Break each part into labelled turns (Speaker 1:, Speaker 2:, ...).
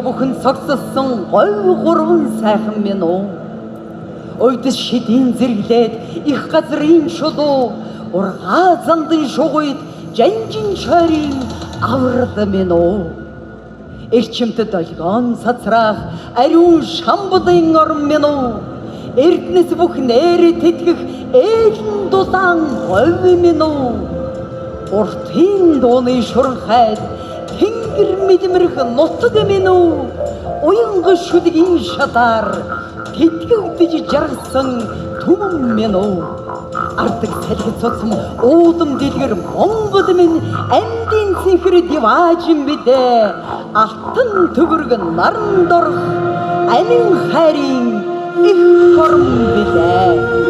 Speaker 1: бүхэн цогцолсон говь гурван сайхан минь уу. Ойдос шидийн зэрэглээд их газрын шулуу ургаа зандан шугуйд жанжин шойрын аврал минь уу. Эрчимтэд олгон сацраах ариун шамбудын орн минь уу. Эрдэнэс бүх нээрэд тэтгэх ээлэн дулаан говь минь уу. Уртын дууны шуранхайд тэнгэр мэдмэрх нутаг минь уу. Уянга шүдгийн шатаар тэтгэгдэж жаргасан түмэн минь уу. Ардаг салхи цуцм уудам дэлгэр Монгол минь амьдын цэнхэр диваажин бидээ. Алтан төгөрг наран дорх амин хайрын их хорм билээ.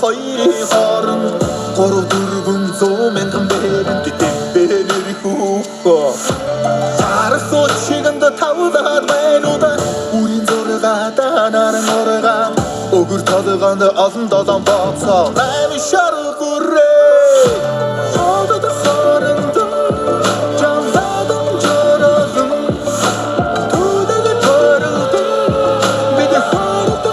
Speaker 2: хоёрын хооронд гурав дөрвөн зуун мянган бэрэнд дэвбэлэр хүүхөө Сарсууд шигэнд тавдаад байнуда үрийн зургаадаа наран ургаа өгөр толгоонд олон долоон бооцоо найм шаргал гүрээ Содод хооронд жамдадан жорогон Түдэг төрөлд бид хооронд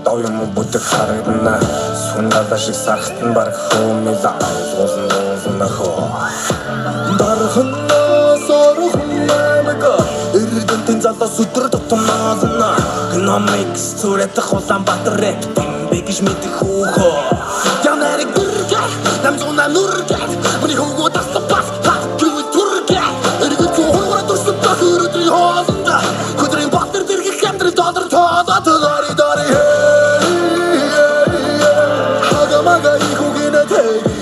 Speaker 2: Дав юм буддаг харагдана Сүндада шиг сархтан барах хөөмэй лаа өдөр тутамнаа гномикс зүрэтэх Улаанбаатар рэп би гэж мэдэх хөөхөө ямарыг бүргээ намзуна нүргээ миний хөвгөө тастапас гэвэл түргээ эргэж хуураа төрсөн бахөрөдрийн хоолнда хөдрийн батар дэргэх хамтрын додор тоодоо дори хагамага ихүгинэ тэг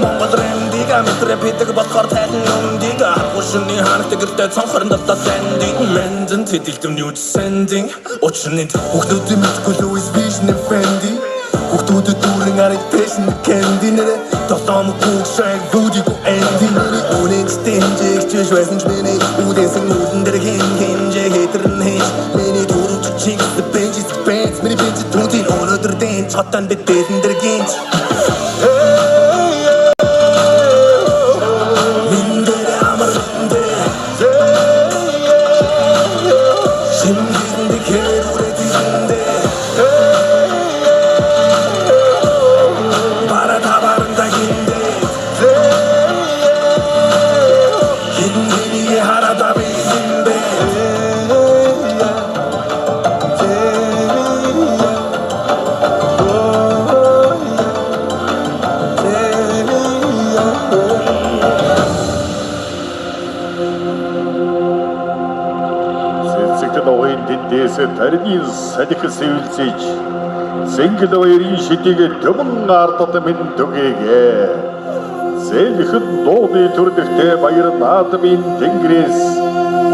Speaker 2: Монгол рэндига мэтрэ питэг болохоор тайлан өмдийг хушны ханагт гэртээ цонхорн дотоод тандing мэнзэн тэтэлдэм нүүж сендинг учрын хүүхдүүдийн мэдгүй Louis Vision Fendi хүүхдүүдэд дүүрэн арай пэшн кэнди нэрэ толом хүүшэг бүдиг энди миний үнэнтэй хэмжээгч байсан ч миний үдээсэн үлэн дээр хэмжээ хэтэрн хийж миний дөрөвч чиг бэнжис бэнц миний бэнц түнтийн өнөдөр дэн цотон битэн дээр гинж
Speaker 3: Тарийн салхи сэвэлцэж Сэнгэл баярын шидийг төмөн ардад минь түгээгээ Зэлхэн дууны төрдөгтэй баяр наадмын тэнгэрээс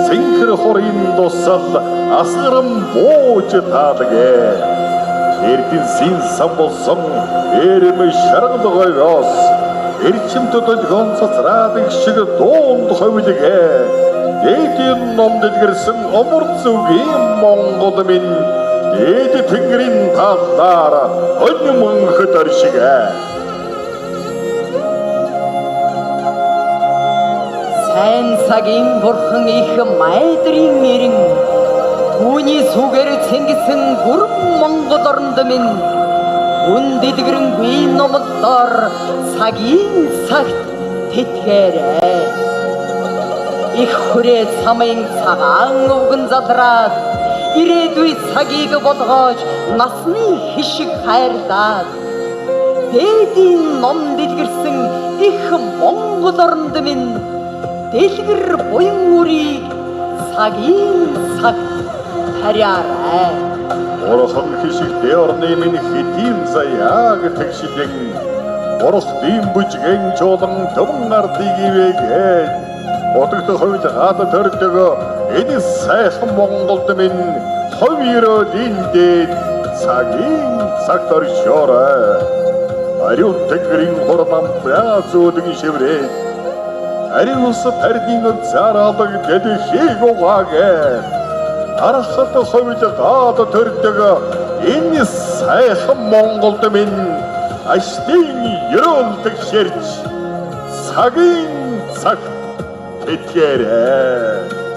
Speaker 3: Сэнхэр хорын дусал асгарам бууж таадагээ Эрдэн син сан болсон эрэм шаргалгойгоос Эрчимтөд гонцоцраадаг шиг дуунд ховлигээ Дээдийн ном дэлгэрсэн омор зүгийн Монгол минь дээд тэнгэрийн талаар өнмөнхөд оршигэ
Speaker 1: Сайн цагийн бурхан их майдрын нэрэн түүний сүгээр цэнгисэн бүрэн Монгол орнд минь үн дэлгэрэнгүй номлолоор цагийн цагт тэтгээрэй их хүрээ цамын цагаан өвгөн задраад ирээдүй цагийг болгож насны хишиг хайрлаад дээдийн ном дэлгэрсэн их Монгол орнд минь дэлгэр буян үрийг цагийн цагт харьяарай
Speaker 3: Орхон хишигтэй орны минь хэдийн заяаг тэгшилэн Орох димбүжгэн чуулан төмөн ардыг ивэгээд Одогт хойд гад төрдөг энэ сайхан Монголд минь ховёроо диндээд цагийн цагт оршоорой Ариун тэнгэрийн хурман бязуудын шиврээд Ариус тардын зараалаг дэлхийг угаагээд Арахад хойд гад төрдөг энэ сайхан Монголд минь аштын ёроолдог ширч цагийн цагт Тэтгээрэй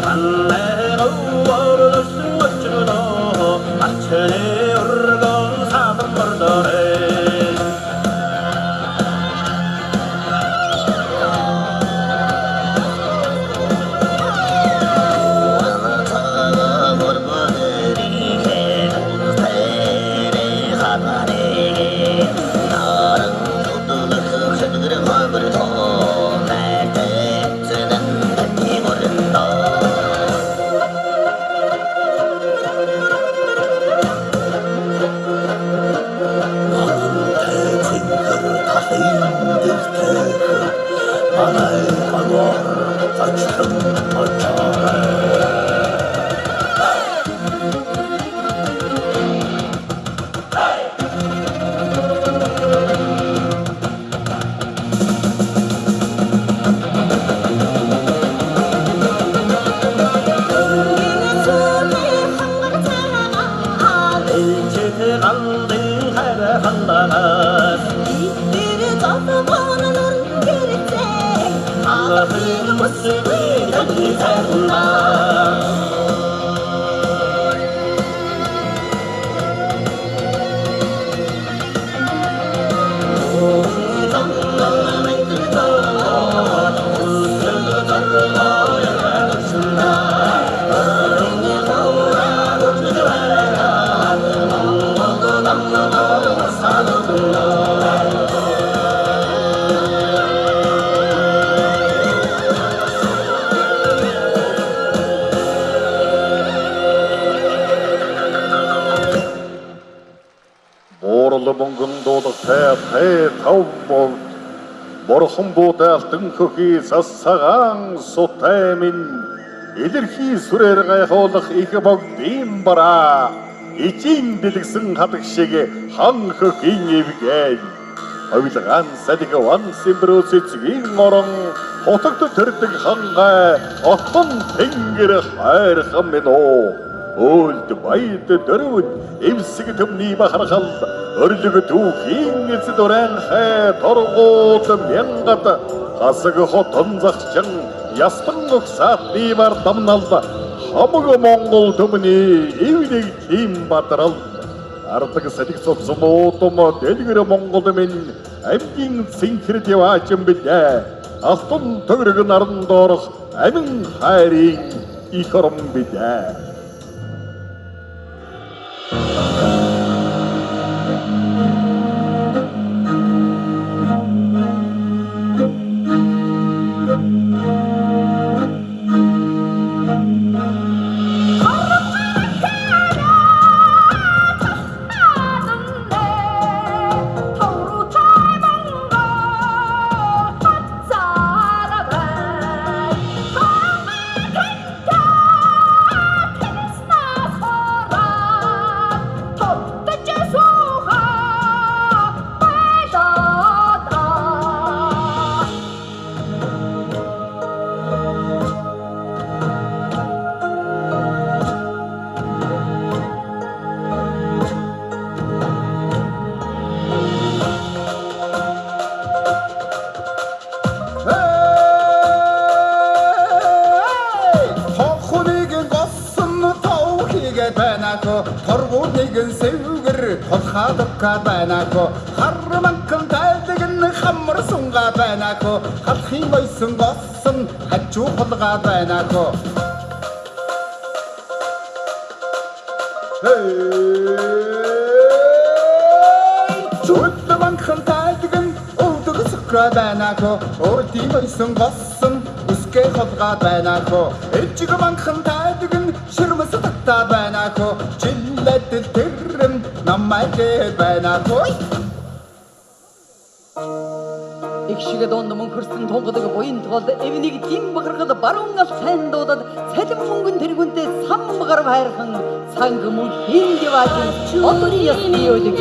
Speaker 2: 안내 너와를 숨어주노 아천에 모습을 던진 사람아
Speaker 3: Мөнгөн дуудах тэ тавбол Борхон буудаалтан хөхий сассагаан сутаймин илэрхий сүрээр гайхуулах их богдын бараа ичийн дэлгсэн хадаг шиг хан хөхийн эвгэн Авилгаан садик ван симбрус эцгийн орон хотогт төрдөг хангай отхон тэнгэр хайрхан минь Өлд байд дөрвд эвсэг төмний бахархал өрлөг түүхийн эцэд уран хай торгууд мянгат хасаг хотон захчин ястан өгсаатны бар дамнал хамаг Монгол төмний эвнийг тийм батрал ардаг садик цоцмоотом дэлгэр Монгол минь амьгийн синхрт яваачин бидэ алтан төгрөг наран доорох амин хайрын их орон бидэ
Speaker 4: Торгуудын сэвгэр толхаадагка байнако харманкан тайлгэн хамар сунга байнако халахын ойсон госон хажуу холга байнако Чулманкан тайлгэн өвдөг сукра байнако өрдийн ойсон госон үсгэ холга байнако эжиг манхан тайлгэн ширмэс татта байнако жилэдэл тэрэм намайгэ байнако
Speaker 1: Игшигэ донд мөнхөрсөн тунгадаг буян тоолд эвнийг дим бахархад баруун алт сайн дуудад цалин мөнгөн тэргүнтэй сам гарав хайрхан сангмын хин диважин отор ясны өдөг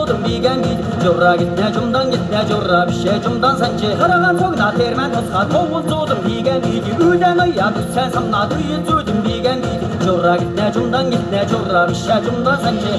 Speaker 5: зуудum биген бит журра гитне жумдан гитне журра бише жумдан санче хараган цогна термен тосга товул зуудum биген бит үден ая sen самна дүйün зуудum биген бит журра гитне жумдан гитне журра бише жумдан санче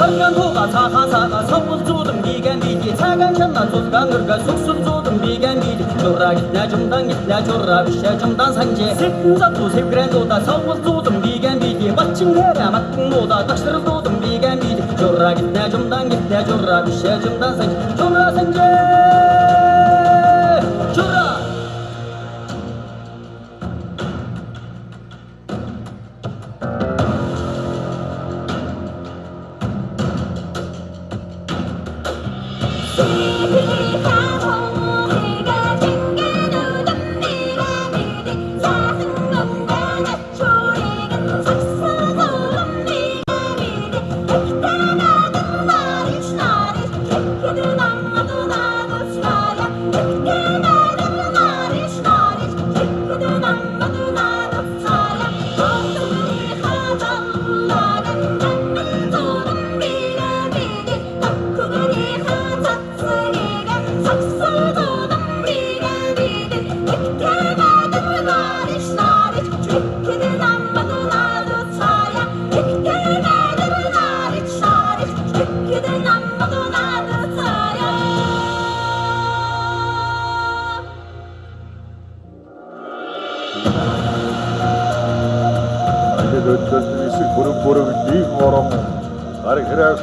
Speaker 5: Sargan toga sahan saga savul zudum bigen biti Sagan şanna tuzgan gırga suksun zudum bigen biti Jurra gitne jumdan gitne jurra bishe jumdan sanje Sekun zatu sevgren doda savul zudum bigen biti Batçın here matkın moda taştır zudum bigen biti Jurra gitne jumdan gitne jurra bishe jumdan sanje Jurra sanje Jurra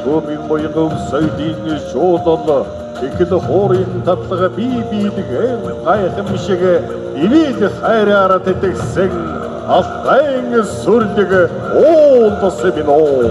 Speaker 3: Көмийн боёгов сөйдийн шуудал ихэл хоорын татлага бие биедэг гайхамшиг ивэл хайраараа тэтгсэн алтай сүрлэг уулдас биноо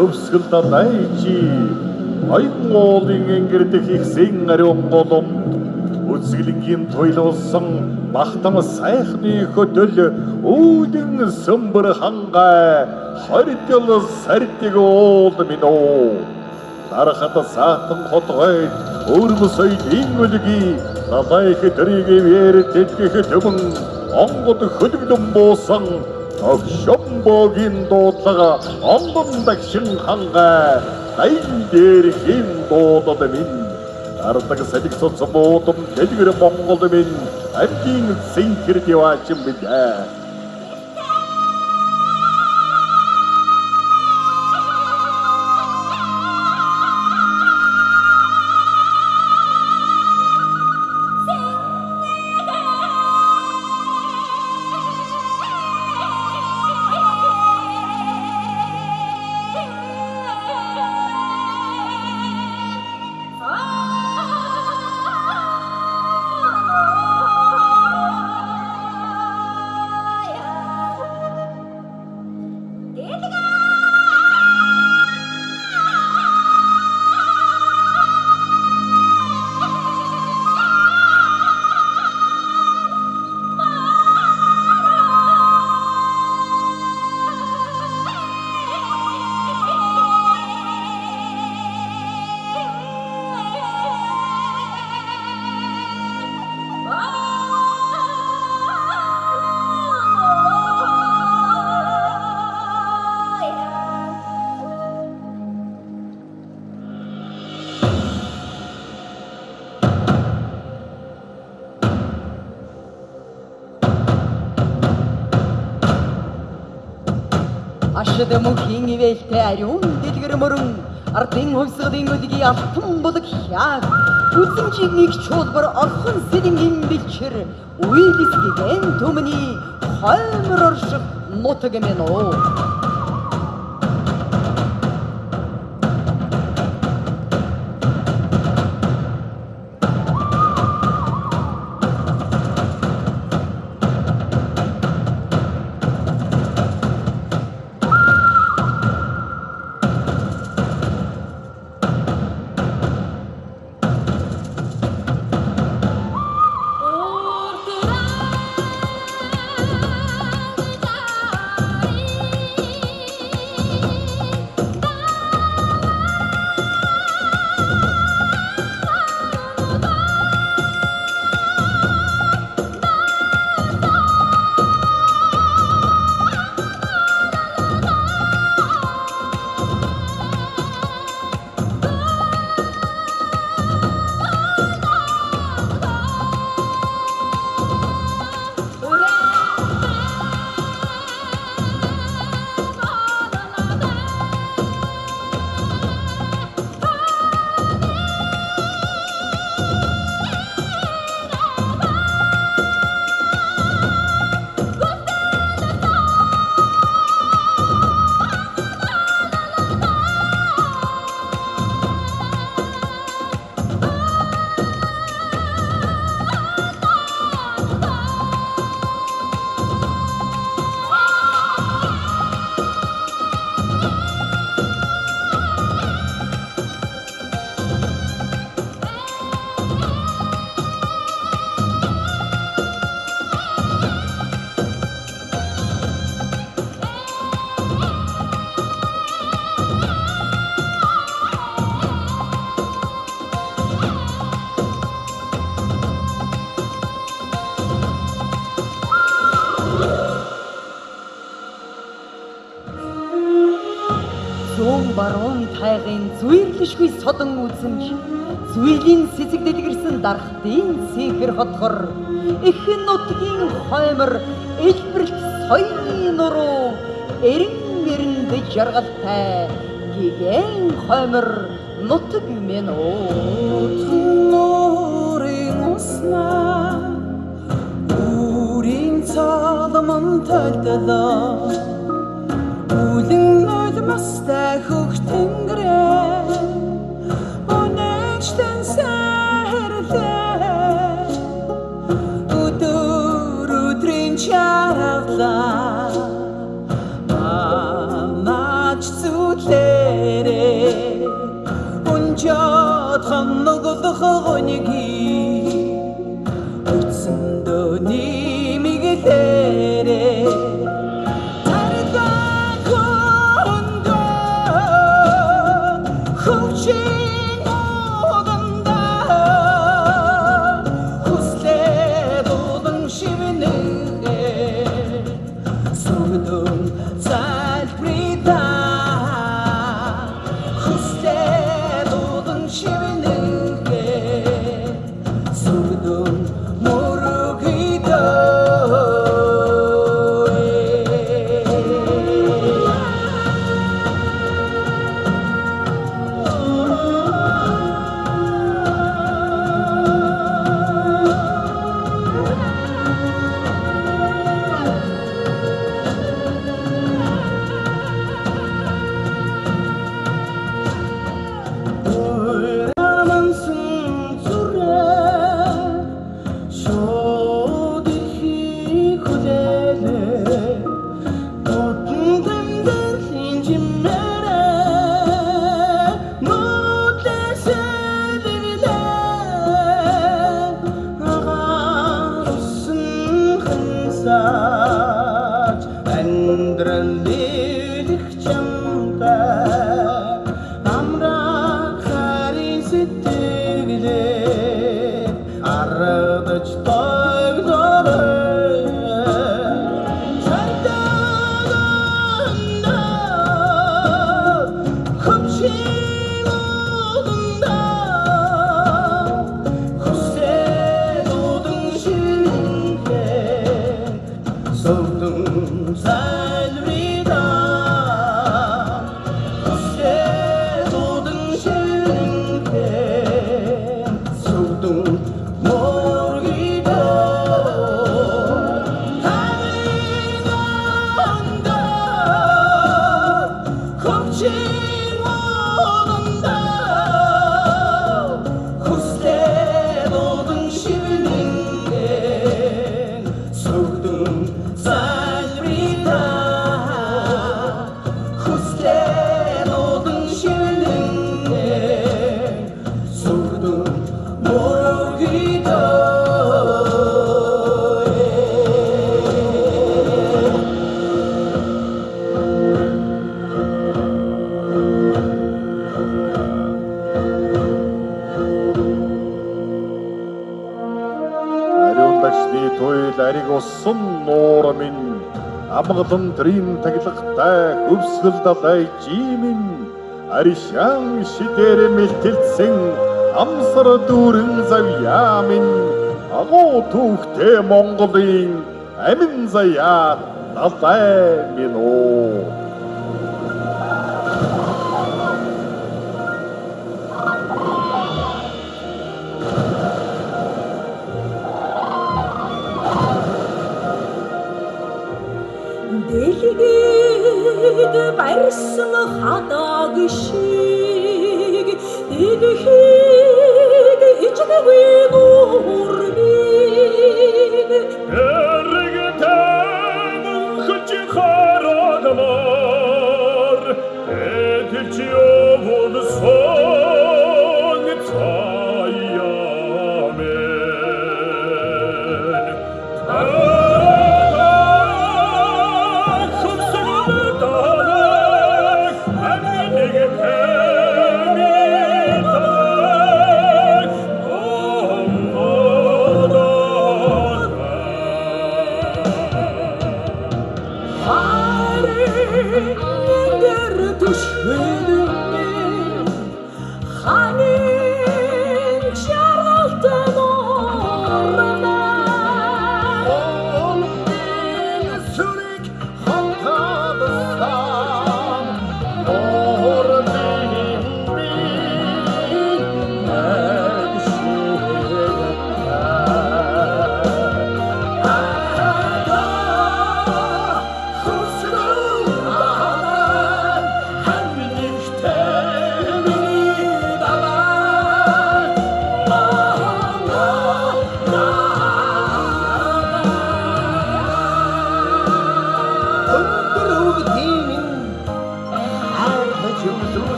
Speaker 3: Хөвсгөлд найчи аюулын энгэрдэх ихсэн ариун голомд үзгэлэнгийн туйлуулсан бахтам сайхны хөдөл үүдэн сөмбөр хангай хордол сардиг уул минь дарахад саатан хотгойд өөрмөсөй дингөлги далайх дэрийгээр тэтгэх төмөн онгод хөдөлгөн буусан Огшомбогийн дуудлага онгон дагшин хангай дайн дээр хин дуудад минь ардаг садик соц буудам дэлгэр Монгол минь амтын синхэр диваачин бидээ
Speaker 1: Ашид мөнхийн ивэлтэй ариун дэлгэр мөрөн ардын хувьсгадын өдгий алтан булаг хяаг үзэмжийг нэг чуулбар орхон сэлэнгийн бэлчэр уйлисгэн төмний хоймор орших нутаг мэн оо. Баруун тайгын зүирлэшгүй содон үзэмж зүилийн сэцэг дэлгэрсэн дархтын сихэр хотгор эхэн нутгийн хоймор элбэрт соёлын нуруу эрэнд жаргалтай гигэн хоймор нутаг мэн оо.
Speaker 2: Нурын уснаа үрийн цаламан тайлдалаа үлэн нойлмастай хөх тэнгэрээ онэгчтэн сайрлээ өдөр өдрийн чаргалаа амаач зүтлэрээ унжаад ханнаглах гоньги үтсэн дөөний мигэлэрээ
Speaker 3: тойл ариг усан нуур минь амгалан трийн таглагтай хөвсгөл далай жимин аришан шидэр мэлтэлсэн амсар дүүрэн завьяа минь агуу түүхтэй Монголын амин заяа далай минь оо.
Speaker 6: Дэлхийд барьсан хадаг шиг дэлхийд ичнэгүй нуурмиг
Speaker 2: Эрэгтэй мөнхөж харагмар эдэлч явуулсан цаяамен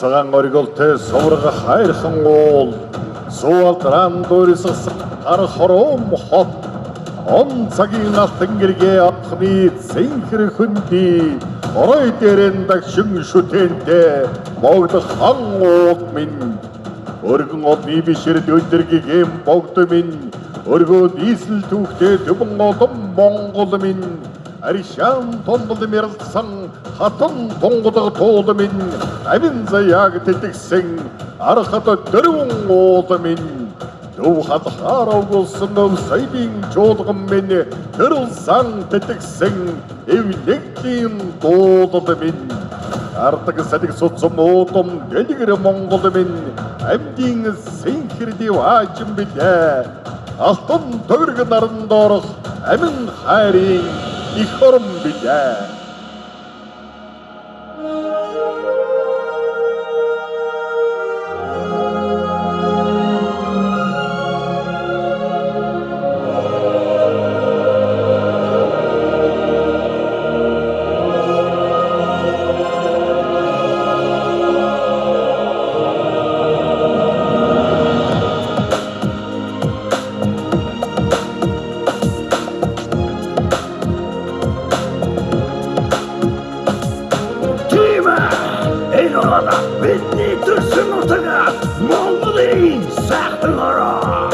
Speaker 3: Цагаан оргилтэй сувраг хайрхан уул суулдран дөрсөс ар хором хот он цагийн алтан гэргээ авахны зэнхэр хөнди орой дээрэн дагшин шүтэнтэй богдох хан уул минь өргөн одны бишэр дөндөргийн богд минь өргөө нийслэл түүхтэй төбөн олон Монгол минь аришан томбол мэрэлсэн хатан тонголог туул минь амин заяаг тэтгсэн архад дөрвөн уул минь дов хатхаар өгүүлсэн сайдын чуулган минь төрөлсөн тэтгсэн эвлэглийн дуулал минь ардаг садаг суцсан уутам дэлгэр Монгол минь амьдын сэнхэр диваажин билээ алтан төгрөг наран доорох амин хайрын их хором билээ.
Speaker 2: Монголын сайхан ороо.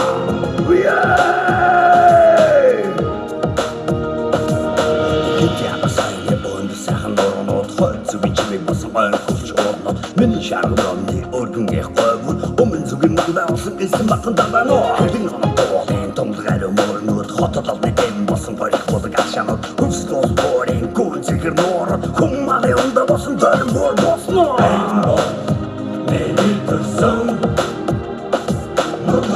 Speaker 2: Миний шарганы өргөнгийн говь өмнө зүгийн мандаас гэсэн батхан давано хэдин хоног томдгаар мөрнөд хотод алны дэм босон барих бодог ашанод хөвсдос борин гүн зэгэр нород хүммали онда босон дөрм бор босно Maybe the sun Look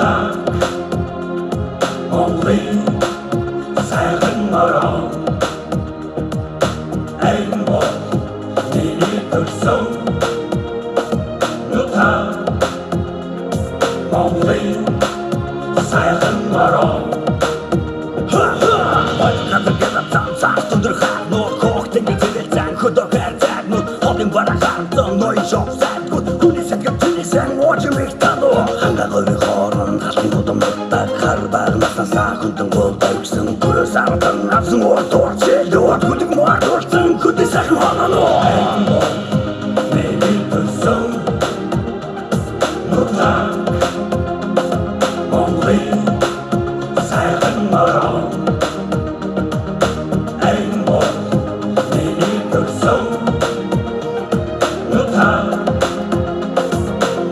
Speaker 2: Only Сайхан ороо Maybe the sun Only Сайхан ороо Батгад гэдэг цааш тундрахаа нөө коохтын гэвэл зан хөдөгөр загнууд хотын барахаар ной шофсад гүний сэтгэл тэнийсэн очи мэгтано хангагийн хооронд халтын гудамдаа харбаар насаа хүндэн голдоо гэсэн гөрөөс ардсан авсан ордоор чэлдөө гүдэг мордорсон гүдэг сайхан ороо Maybe the sun Only Сайхан ороо Maybe the sun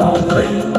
Speaker 2: Only